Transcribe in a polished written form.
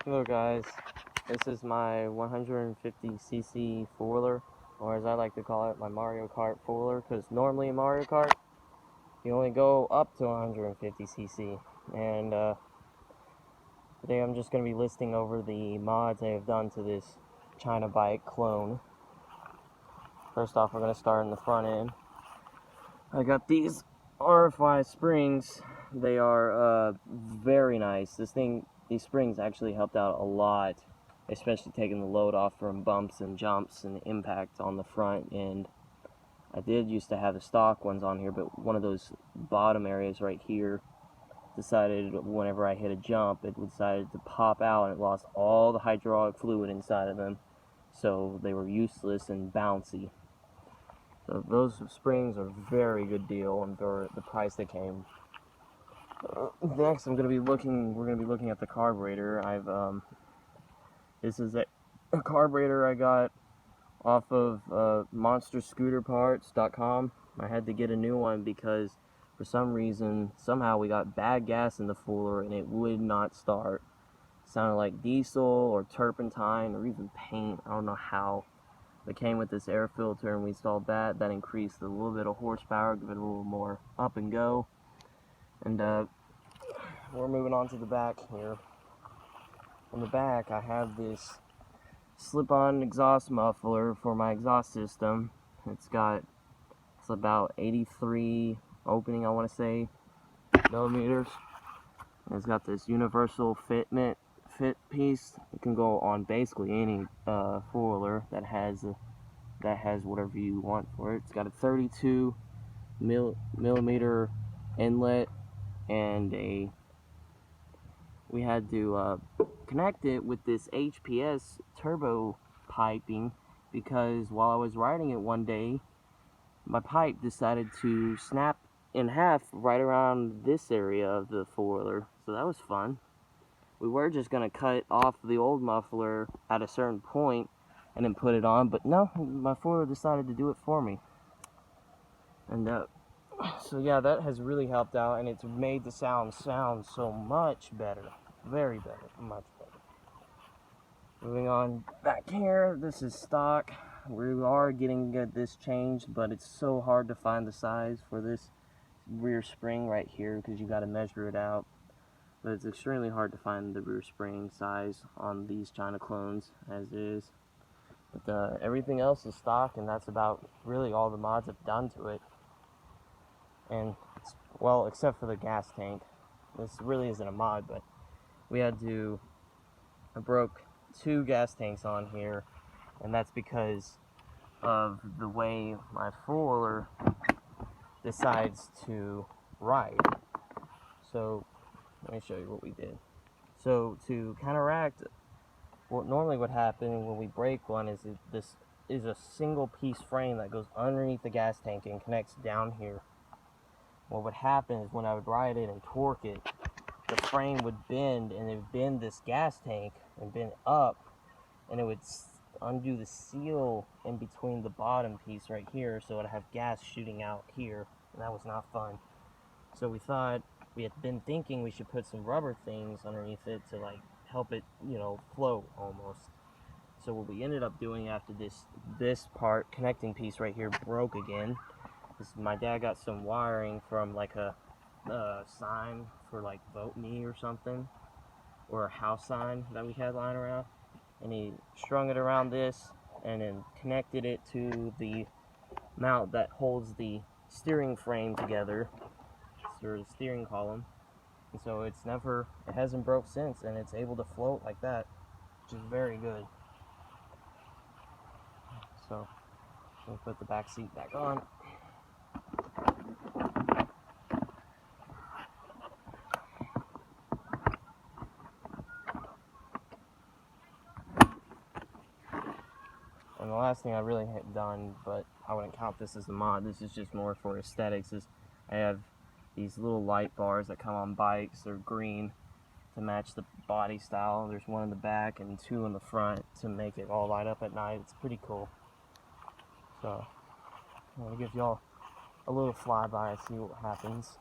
Hello guys, this is my 150cc four-wheeler, or as I like to call it, my Mario Kart four-wheeler, because normally in Mario Kart, you only go up to 150cc, and today I'm just going to be listing over the mods I have done to this China bike clone. First off, we're going to start in the front end. I got these RFI springs. They are very nice. These springs actually helped out a lot, especially taking the load off from bumps and jumps and impact on the front end. I did used to have the stock ones on here, but one of those bottom areas right here decided whenever I hit a jump, it decided to pop out and it lost all the hydraulic fluid inside of them, so they were useless and bouncy. So those springs are a very good deal, and for the price they came. Next, we're going to be looking at the carburetor. This is a carburetor I got off of monsterscooterparts.com. I had to get a new one because for some reason, somehow we got bad gas in the fooler and it would not start. It sounded like diesel or turpentine or even paint. I don't know how. It came with this air filter and we installed that. That increased a little bit of horsepower, give it a little more up and go. And we're moving on to the back here. In the back, I have this slip-on exhaust muffler for my exhaust system. It's about 83 opening, I want to say, millimeters. And it's got this universal fit piece. It can go on basically any four-wheeler that has whatever you want for it. It's got a 32 millimeter inlet, and we had to connect it with this HPS turbo piping because while I was riding it one day, my pipe decided to snap in half right around this area of the four-wheeler. So that was fun. We were just going to cut off the old muffler at a certain point and then put it on, but no, my four-wheeler decided to do it for me. And so yeah, that has really helped out, and it's made the sound so much better. Very better, much better. Moving on back here, this is stock. We are getting this changed, but it's so hard to find the size for this rear spring right here because you got to measure it out. But it's extremely hard to find the rear spring size on these China clones as is. But everything else is stock, and that's about really all the mods have done to it. And well, except for the gas tank. This really isn't a mod, but I broke 2 gas tanks on here, and that's because of the way my four-wheeler decides to ride. So let me show you what we did. So to counteract what normally would happen when we break one is this is a single piece frame that goes underneath the gas tank and connects down here. What would happen is when I would ride it and torque it, the frame would bend, and it would bend this gas tank and bend up, and it would undo the seal in between the bottom piece right here, so it would have gas shooting out here, and that was not fun. So we had been thinking we should put some rubber things underneath it to like help it, float almost. So what we ended up doing after this part, connecting piece right here, broke again, is my dad got some wiring from like a sign for like vote me or something, or a house sign that we had lying around, and he strung it around this and then connected it to the mount that holds the steering frame together, or the steering column, and so it hasn't broke since, and it's able to float like that, which is very good. So let me put the back seat back on. And the last thing I really have done, but I wouldn't count this as a mod, this is just more for aesthetics, is I have these little light bars that come on bikes. They're green to match the body style. There's one in the back and 2 in the front to make it all light up at night. It's pretty cool. So I'm going to give y'all a little flyby and see what happens.